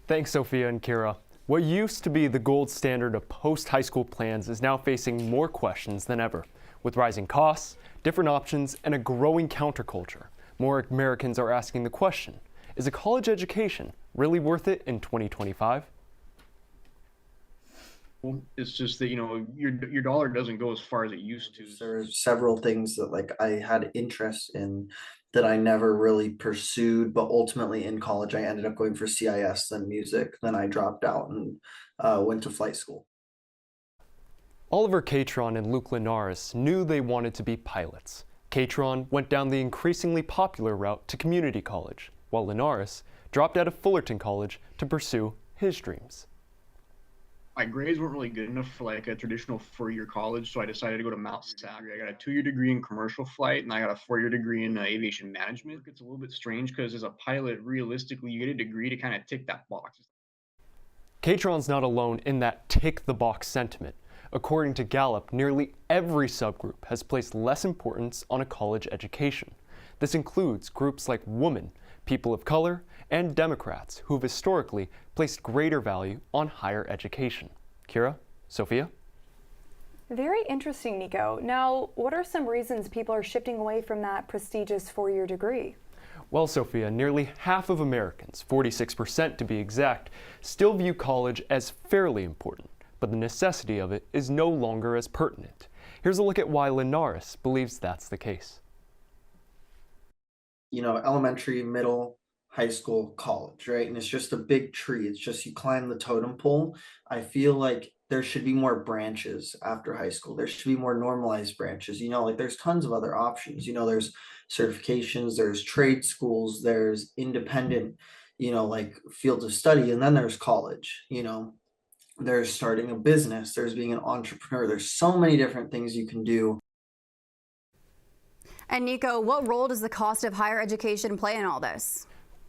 Thanks, Sophia and Kira. What used to be the gold standard of post-high school plans is now facing more questions than ever. With rising costs, different options, and a growing counterculture, more Americans are asking the question, is a college education really worth it in 2025? It's just that, your dollar doesn't go as far as it used to. There's several things that I had interest in that I never really pursued, but ultimately in college I ended up going for CIS, then music, then I dropped out and went to flight school. Oliver Catron and Luke Linares knew they wanted to be pilots. Catron went down the increasingly popular route to community college, while Linares dropped out of Fullerton College to pursue his dreams. My grades weren't really good enough for like a traditional four-year college, so I decided to go to Mount Sac. I got a 2-year degree in commercial flight, and I got a 4-year degree in aviation management. It's a little bit strange because as a pilot, realistically, you get a degree to kind of tick that box. Catron's not alone in that tick-the-box sentiment. According to Gallup, nearly every subgroup has placed less importance on a college education. This includes groups like women, people of color, and Democrats who have historically placed greater value on higher education. Kira? Sophia? Very interesting, Nico. Now, what are some reasons people are shifting away from that prestigious 4-year degree? Well, Sophia, nearly half of Americans, 46% to be exact, still view college as fairly important, but the necessity of it is no longer as pertinent. Here's a look at why Linares believes that's the case. Elementary, middle, high school, college, right? And it's just a big tree. It's just you climb the totem pole. I feel like there should be more branches after high school. There should be more normalized branches. There's tons of other options. There's certifications, there's trade schools, there's independent, fields of study, and then there's college. There's starting a business, there's being an entrepreneur. There's so many different things you can do. And Nico, what role does the cost of higher education play in all this?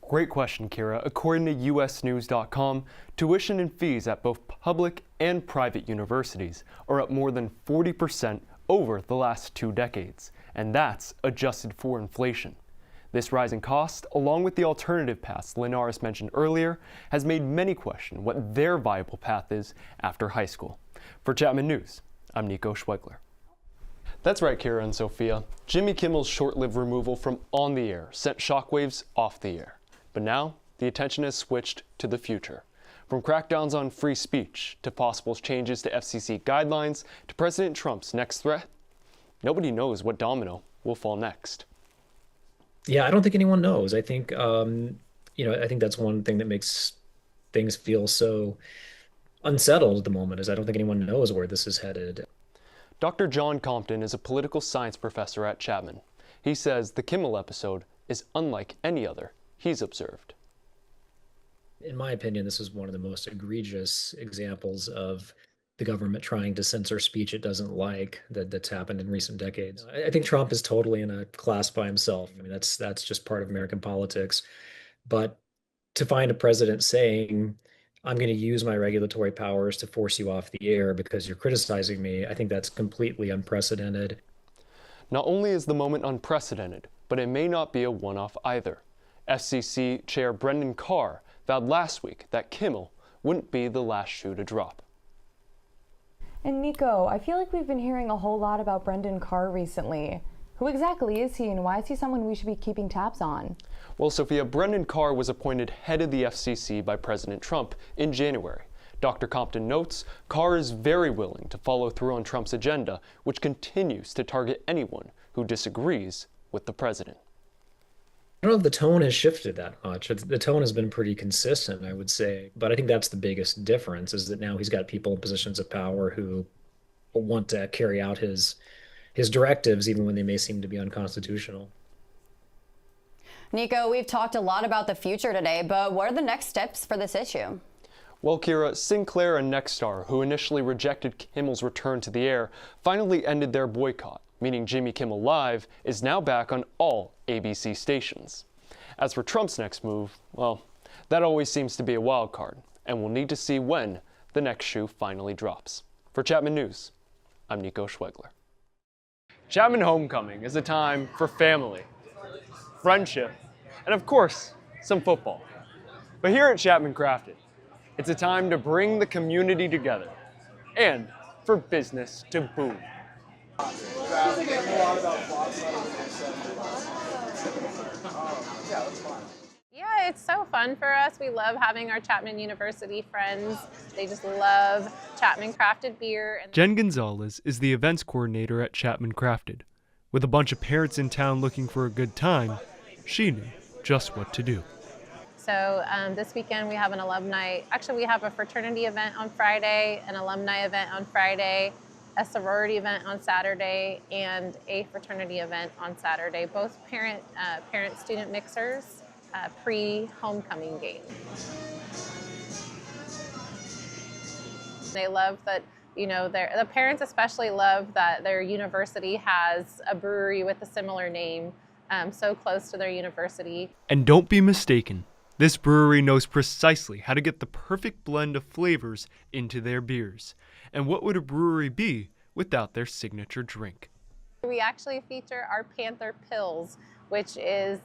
Great question, Kira. According to usnews.com, tuition and fees at both public and private universities are up more than 40% over the last 2 decades, and that's adjusted for inflation. This rising cost, along with the alternative paths Linares mentioned earlier, has made many question what their viable path is after high school. For Chapman News, I'm Nico Schwegler. That's right, Kira and Sophia. Jimmy Kimmel's short-lived removal from on the air sent shockwaves off the air. But now, the attention has switched to the future. From crackdowns on free speech, to possible changes to FCC guidelines, to President Trump's next threat, nobody knows what domino will fall next. Yeah, I don't think anyone knows. I think, I think that's one thing that makes things feel so unsettled at the moment, is I don't think anyone knows where this is headed. Dr. John Compton is a political science professor at Chapman. He says the Kimmel episode is unlike any other he's observed. In my opinion, this is one of the most egregious examples of the government trying to censor speech it doesn't like that's happened in recent decades. I think Trump is totally in a class by himself. I mean, that's just part of American politics. But to find a president saying, I'm going to use my regulatory powers to force you off the air because you're criticizing me, I think that's completely unprecedented. Not only is the moment unprecedented, but it may not be a one-off either. FCC Chair Brendan Carr vowed last week that Kimmel wouldn't be the last shoe to drop. And Nico, I feel like we've been hearing a whole lot about Brendan Carr recently. Who exactly is he, and why is he someone we should be keeping tabs on? Well, Sophia, Brendan Carr was appointed head of the FCC by President Trump in January. Dr. Compton notes Carr is very willing to follow through on Trump's agenda, which continues to target anyone who disagrees with the president. I don't know if the tone has shifted that much. The tone has been pretty consistent, I would say. But I think that's the biggest difference, is that now he's got people in positions of power who want to carry out his directives, even when they may seem to be unconstitutional. Nico, we've talked a lot about the future today, but what are the next steps for this issue? Well, Kira, Sinclair and Nexstar, who initially rejected Kimmel's return to the air, finally ended their boycott, meaning Jimmy Kimmel Live is now back on all ABC stations. As for Trump's next move, well, that always seems to be a wild card, and we'll need to see when the next shoe finally drops. For Chapman News, I'm Nico Schwegler. Chapman Homecoming is a time for family, friendship, and of course, some football. But here at Chapman Crafted, It's a time to bring the community together and for business to boom. Yeah, it's so fun for us. We love having our Chapman University friends. They just love Chapman crafted beer. Jen Gonzalez is the events coordinator at Chapman Crafted. With a bunch of parents in town looking for a good time, she knew just what to do. So this weekend we have an we have a fraternity event on Friday, an alumni event on Friday, a sorority event on Saturday, and a fraternity event on Saturday, both parent-student mixers, pre-homecoming game. They love that, the parents especially love that their university has a brewery with a similar name, so close to their university. And don't be mistaken, this brewery knows precisely how to get the perfect blend of flavors into their beers. And what would a brewery be without their signature drink? We actually feature our Panther Pills, which is,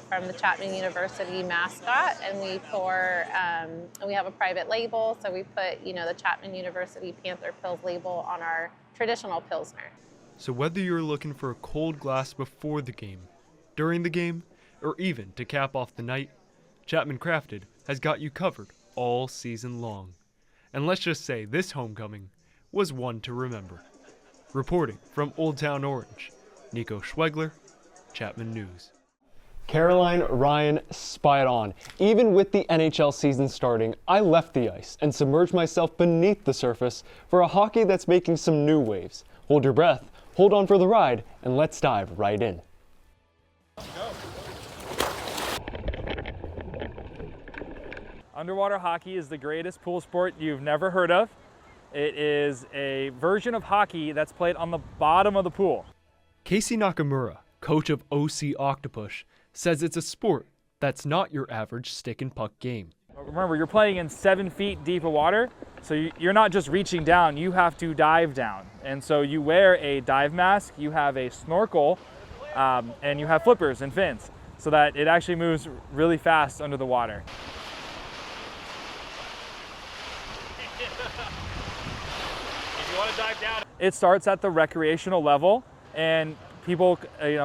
from the Chapman University mascot, and we have a private label, so we put, the Chapman University Panther Pills label on our traditional Pilsner. So whether you're looking for a cold glass before the game, during the game, or even to cap off the night, Chapman Crafted has got you covered all season long. And let's just say this homecoming was one to remember. Reporting from Old Town Orange, Nico Schwegler, Chapman News. Caroline, Ryan, spot on. Even with the NHL season starting, I left the ice and submerged myself beneath the surface for a hockey that's making some new waves. Hold your breath, hold on for the ride, and let's dive right in. Underwater hockey is the greatest pool sport you've never heard of. It is a version of hockey that's played on the bottom of the pool. Casey Nakamura, coach of OC Octopus, says it's a sport that's not your average stick and puck game. Remember, you're playing in 7 feet deep of water, so you're not just reaching down, you have to dive down. And so you wear a dive mask, you have a snorkel, and you have flippers and fins, so that it actually moves really fast under the water. It starts at the recreational level, and people,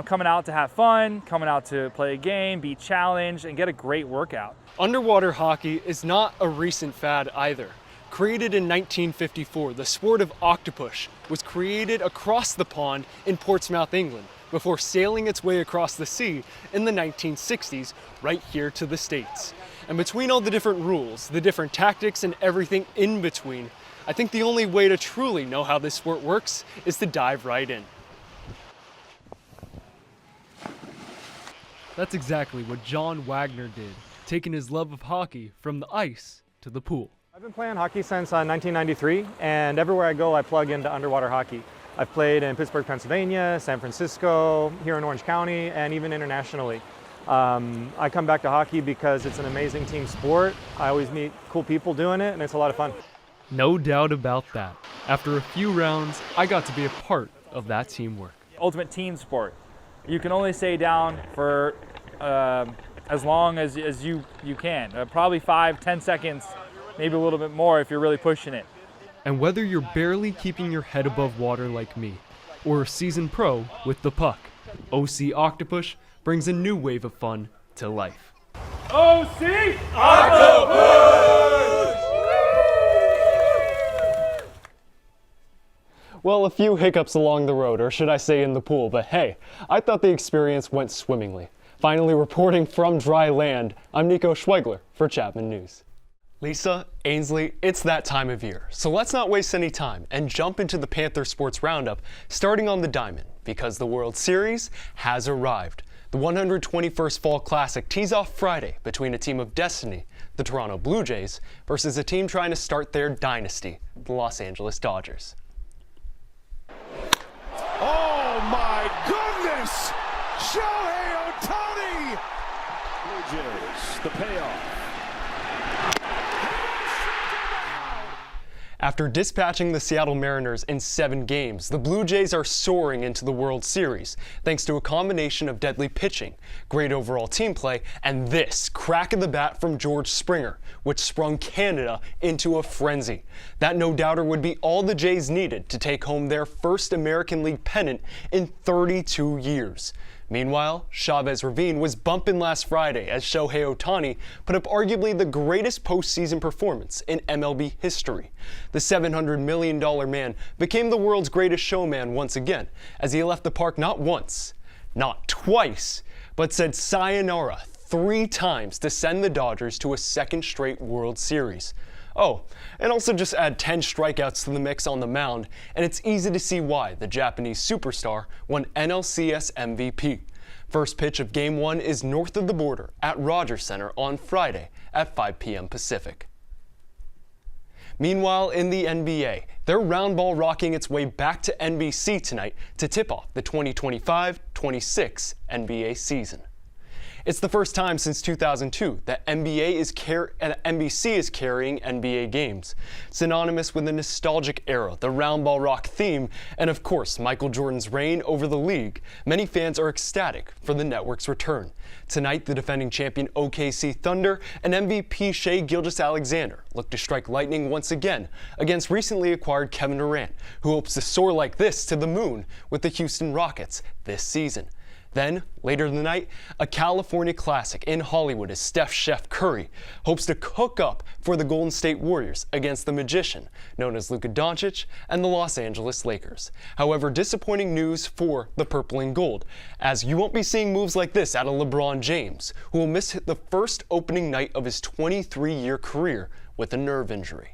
coming out to have fun, coming out to play a game, be challenged, and get a great workout. Underwater hockey is not a recent fad either. Created in 1954, the sport of octopus was created across the pond in Portsmouth, England, before sailing its way across the sea in the 1960s, right here to the States. And between all the different rules, the different tactics, and everything in between, I think the only way to truly know how this sport works is to dive right in. That's exactly what John Wagner did, taking his love of hockey from the ice to the pool. I've been playing hockey since 1993, and everywhere I go I plug into underwater hockey. I've played in Pittsburgh, Pennsylvania, San Francisco, here in Orange County, and even internationally. I come back to hockey because it's an amazing team sport. I always meet cool people doing it, and it's a lot of fun. No doubt about that. After a few rounds, I got to be a part of that teamwork. Ultimate team sport. You can only stay down for as long as you can. Probably 5-10 seconds, maybe a little bit more if you're really pushing it. And whether you're barely keeping your head above water like me, or a seasoned pro with the puck, OC Octopus brings a new wave of fun to life. OC Octopus! Well, a few hiccups along the road, or should I say in the pool, but hey, I thought the experience went swimmingly. Finally reporting from dry land, I'm Nico Schwegler for Chapman News. Lisa, Ainsley, it's that time of year, so let's not waste any time and jump into the Panther Sports Roundup, starting on the diamond, because the World Series has arrived. The 121st Fall Classic tees off Friday between a team of destiny, the Toronto Blue Jays, versus a team trying to start their dynasty, the Los Angeles Dodgers. Oh my goodness! Shohei Ohtani! Blue Jays, the payoff. After dispatching the Seattle Mariners in 7 games, the Blue Jays are soaring into the World Series thanks to a combination of deadly pitching, great overall team play, and this crack of the bat from George Springer, which sprung Canada into a frenzy. That no-doubter would be all the Jays needed to take home their first American League pennant in 32 years. Meanwhile, Chavez Ravine was bumping last Friday as Shohei Ohtani put up arguably the greatest postseason performance in MLB history. The $700 million man became the world's greatest showman once again, as he left the park not once, not twice, but said sayonara 3 times to send the Dodgers to a second straight World Series. Oh, and also just add 10 strikeouts to the mix on the mound, and it's easy to see why the Japanese superstar won NLCS MVP. First pitch of Game 1 is north of the border at Rogers Center on Friday at 5 p.m. Pacific. Meanwhile, in the NBA, their round ball rocking its way back to NBC tonight to tip off the 2025-26 NBA season. It's the first time since 2002 that NBC is carrying NBA games, synonymous with a nostalgic era, the round ball rock theme, and of course Michael Jordan's reign over the league. Many fans are ecstatic for the network's return. Tonight, the defending champion OKC Thunder and MVP Shai Gilgeous-Alexander look to strike lightning once again against recently acquired Kevin Durant, who hopes to soar like this to the moon with the Houston Rockets this season. Then, later in the night, a California classic in Hollywood as Steph Chef Curry hopes to cook up for the Golden State Warriors against the magician, known as Luka Doncic, and the Los Angeles Lakers. However, disappointing news for the purple and gold, as you won't be seeing moves like this out of LeBron James, who will miss the first opening night of his 23-year career with a nerve injury.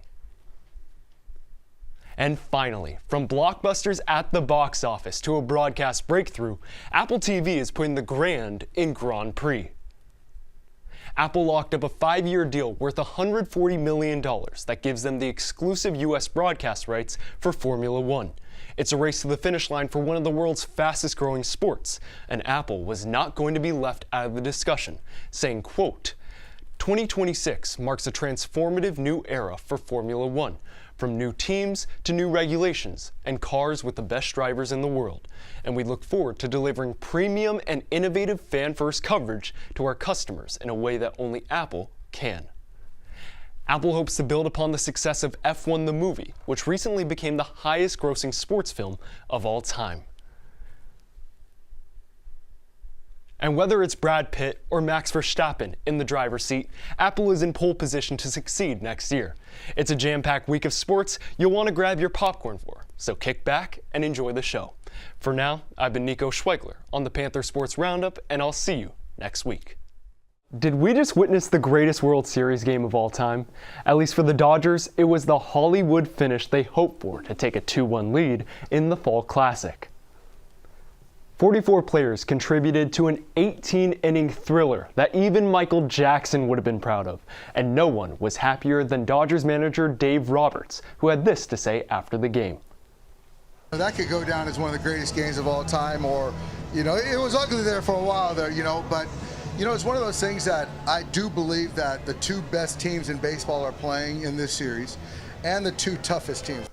And finally, from blockbusters at the box office to a broadcast breakthrough, Apple TV is putting the grand in Grand Prix. Apple locked up a 5-year deal worth $140 million that gives them the exclusive U.S. broadcast rights for Formula One. It's a race to the finish line for one of the world's fastest growing sports, and Apple was not going to be left out of the discussion, saying, quote, 2026 marks a transformative new era for Formula One, from new teams to new regulations and cars with the best drivers in the world. And we look forward to delivering premium and innovative fan-first coverage to our customers in a way that only Apple can. Apple hopes to build upon the success of F1 the movie, which recently became the highest-grossing sports film of all time. And whether it's Brad Pitt or Max Verstappen in the driver's seat, Apple is in pole position to succeed next year. It's a jam-packed week of sports you'll want to grab your popcorn for, so kick back and enjoy the show. For now, I've been Nico Schwegler on the Panther Sports Roundup, and I'll see you next week. Did we just witness the greatest World Series game of all time? At least for the Dodgers, it was the Hollywood finish they hoped for to take a 2-1 lead in the Fall Classic. 44 players contributed to an 18-inning thriller that even Michael Jackson would have been proud of, and no one was happier than Dodgers manager Dave Roberts, who had this to say after the game. That could go down as one of the greatest games of all time, or, it was ugly there for a while there, but, it's one of those things that I do believe that the 2 best teams in baseball are playing in this series, and the 2 toughest teams.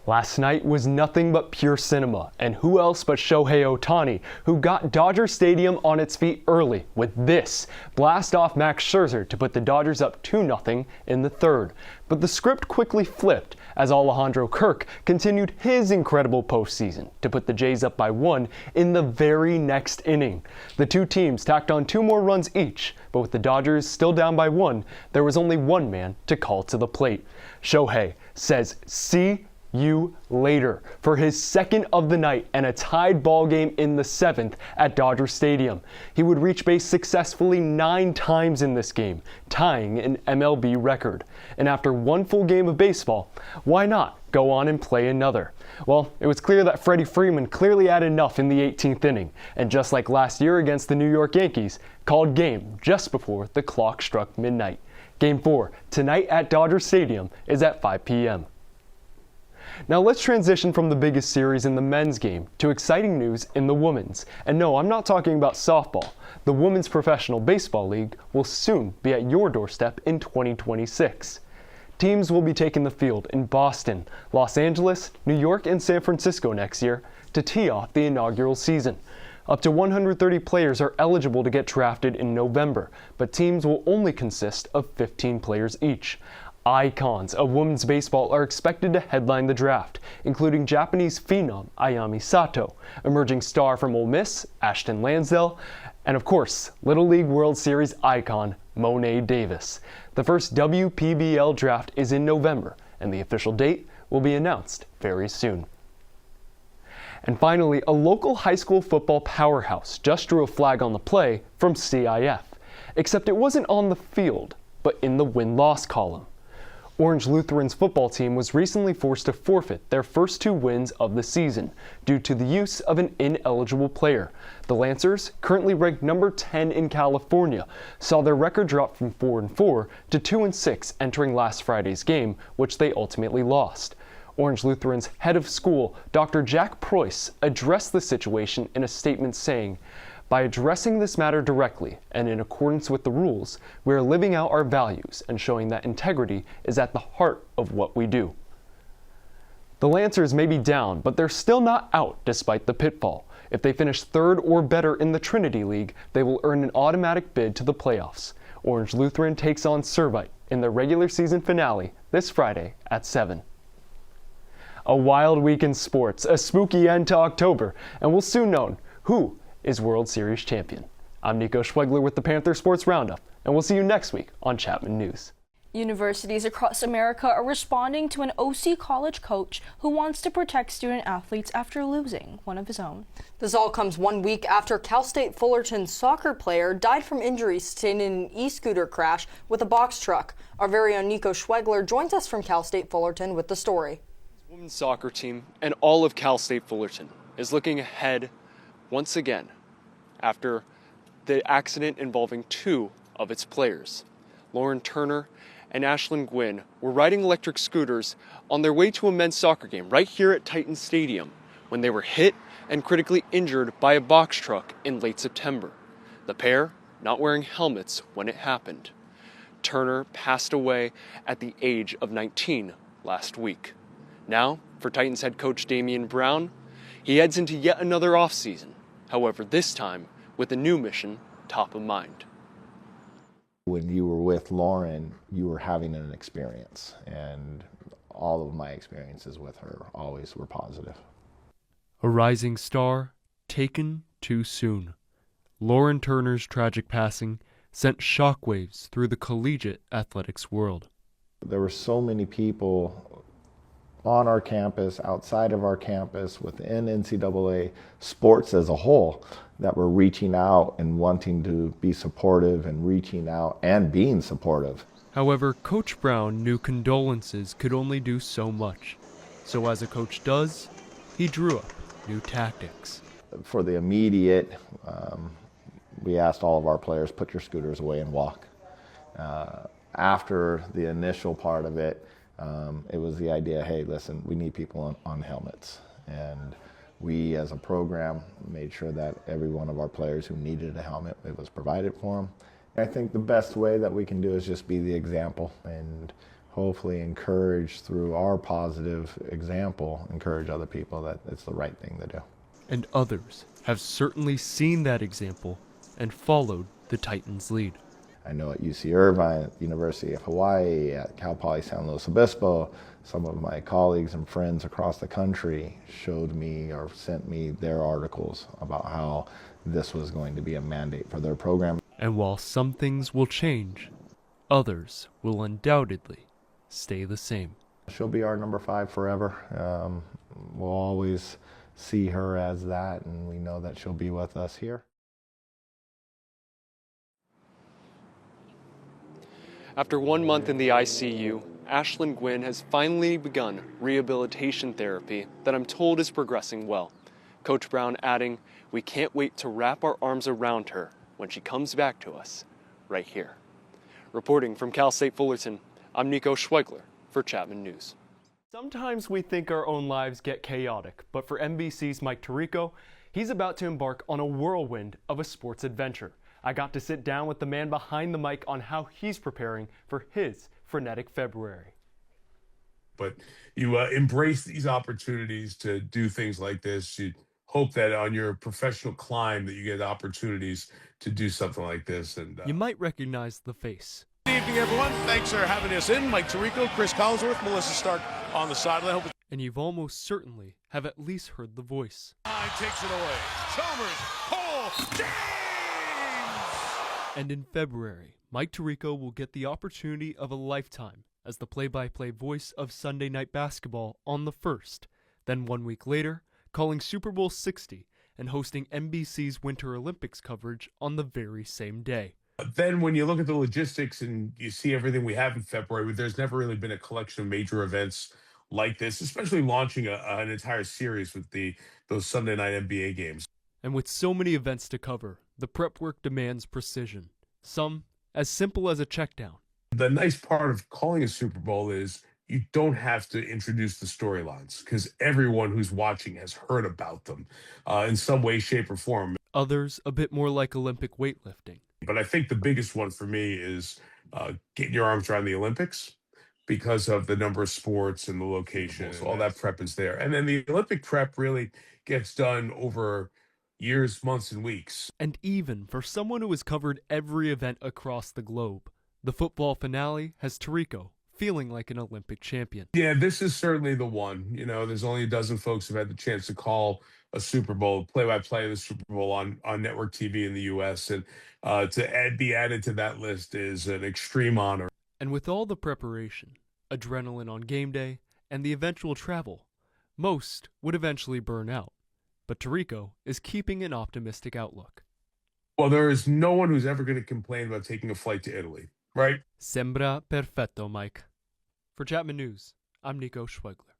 Last night was nothing but pure cinema, and who else but Shohei Ohtani, who got Dodger Stadium on its feet early with this blast off Max Scherzer to put the Dodgers up 2-0 in the 3rd. But the script quickly flipped as Alejandro Kirk continued his incredible postseason to put the Jays up by 1 in the very next inning. The 2 teams tacked on 2 more runs each, but with the Dodgers still down by 1, there was only one man to call to the plate. Shohei says, "See you later," for his 2nd of the night and a tied ball game in the 7th at Dodger Stadium. He would reach base successfully 9 times in this game, tying an MLB record. And after 1 full game of baseball, why not go on and play another? Well, it was clear that Freddie Freeman clearly had enough in the 18th inning, and just like last year against the New York Yankees, called game just before the clock struck midnight. Game 4, tonight at Dodger Stadium, is at 5 p.m. Now let's transition from the biggest series in the men's game to exciting news in the women's. And no, I'm not talking about softball. The Women's Professional Baseball League will soon be at your doorstep in 2026. Teams will be taking the field in Boston, Los Angeles, New York, and San Francisco next year to tee off the inaugural season. Up to 130 players are eligible to get drafted in November, but teams will only consist of 15 players each. Icons of women's baseball are expected to headline the draft, including Japanese phenom Ayami Sato, emerging star from Ole Miss, Ashton Lansdale, and of course, Little League World Series icon Monet Davis. The first WPBL draft is in November, and the official date will be announced very soon. And finally, a local high school football powerhouse just drew a flag on the play from CIF, except it wasn't on the field, but in the win-loss column. Orange Lutheran's football team was recently forced to forfeit their first 2 wins of the season due to the use of an ineligible player. The Lancers, currently ranked number 10 in California, saw their record drop from 4-4 to 2-6 entering last Friday's game, which they ultimately lost. Orange Lutheran's head of school, Dr. Jack Preuss, addressed the situation in a statement saying, "By addressing this matter directly and in accordance with the rules, we are living out our values and showing that integrity is at the heart of what we do." The Lancers may be down, but they're still not out despite the pitfall. If they finish 3rd or better in the Trinity League, they will earn an automatic bid to the playoffs. Orange Lutheran takes on Servite in the regular season finale this Friday at 7. A wild week in sports, a spooky end to October, and we'll soon know who is World Series champion. I'm Nico Schwegler with the Panther Sports Roundup, and we'll see you next week on Chapman News. Universities across America are responding to an OC college coach who wants to protect student athletes after losing one of his own. This all comes 1 week after Cal State Fullerton soccer player died from injuries sustained in an e-scooter crash with a box truck. Our very own Nico Schwegler joins us from Cal State Fullerton with the story. The women's soccer team and all of Cal State Fullerton is looking ahead once again after the accident involving 2 of its players. Lauren Turner and Ashlyn Gwynn were riding electric scooters on their way to a men's soccer game right here at Titan Stadium when they were hit and critically injured by a box truck in late September. The pair not wearing helmets when it happened. Turner passed away at the age of 19 last week. Now, for Titans head coach Damian Brown, he heads into yet another offseason. However, this time with a new mission top of mind. When you were with Lauren, you were having an experience, and all of my experiences with her always were positive. A rising star taken too soon. Lauren Turner's tragic passing sent shockwaves through the collegiate athletics world. There were so many people on our campus, outside of our campus, within NCAA sports as a whole, that were reaching out and wanting to be supportive and reaching out and being supportive. However, Coach Brown knew condolences could only do so much. So as a coach does, he drew up new tactics. For the immediate, we asked all of our players, put your scooters away and walk. After the initial part of it, it was the idea, hey, listen, we need people on helmets. And we, as a program, made sure that every one of our players who needed a helmet, it was provided for them. I think the best way that we can do is just be the example and hopefully encourage through our positive example, encourage other people that it's the right thing to do. And others have certainly seen that example and followed the Titans' lead. I know at UC Irvine, at the University of Hawaii, at Cal Poly San Luis Obispo, some of my colleagues and friends across the country showed me or sent me their articles about how this was going to be a mandate for their program. And while some things will change, others will undoubtedly stay the same. She'll be our number 5 forever. We'll always see her as that, and we know that she'll be with us here. After 1 month in the ICU, Ashlyn Gwynn has finally begun rehabilitation therapy that I'm told is progressing well. Coach Brown adding, we can't wait to wrap our arms around her when she comes back to us right here. Reporting from Cal State Fullerton, I'm Nico Schwegler for Chapman News. Sometimes we think our own lives get chaotic, but for NBC's Mike Tirico, he's about to embark on a whirlwind of a sports adventure. I got to sit down with the man behind the mic on how he's preparing for his frenetic February. But you embrace these opportunities to do things like this. You hope that on your professional climb that you get opportunities to do something like this. And You might recognize the face. Good evening, everyone. Thanks for having us in. Mike Tirico, Chris Collinsworth, Melissa Stark on the sideline. And you've almost certainly have at least heard the voice. Takes it away. Chalmers, Cole, James! And in February, Mike Tirico will get the opportunity of a lifetime as the play-by-play voice of Sunday Night Basketball on the first. Then 1 week later, calling Super Bowl 60 and hosting NBC's Winter Olympics coverage on the very same day. Then when you look at the logistics and you see everything we have in February, there's never really been a collection of major events like this, especially launching an entire series with those Sunday night NBA games. And with so many events to cover, the prep work demands precision. Some as simple as a check down. The nice part of calling a Super Bowl is you don't have to introduce the storylines because everyone who's watching has heard about them in some way, shape, or form. Others a bit more like Olympic weightlifting. But I think the biggest one for me is getting your arms around the Olympics because of the number of sports and the locations. All that prep is there. And then the Olympic prep really gets done over years, months, and weeks. And even for someone who has covered every event across the globe, the football finale has Tirico feeling like an Olympic champion. Yeah, this is certainly the one. You know, there's only a dozen folks who've had the chance to call a Super Bowl, play-by-play of the Super Bowl on network TV in the U.S. And to be added to that list is an extreme honor. And with all the preparation, adrenaline on game day, and the eventual travel, most would eventually burn out. But Tirico is keeping an optimistic outlook. Well, there is no one who's ever going to complain about taking a flight to Italy, right? Sembra perfetto, Mike. For Chapman News, I'm Nico Schwegler.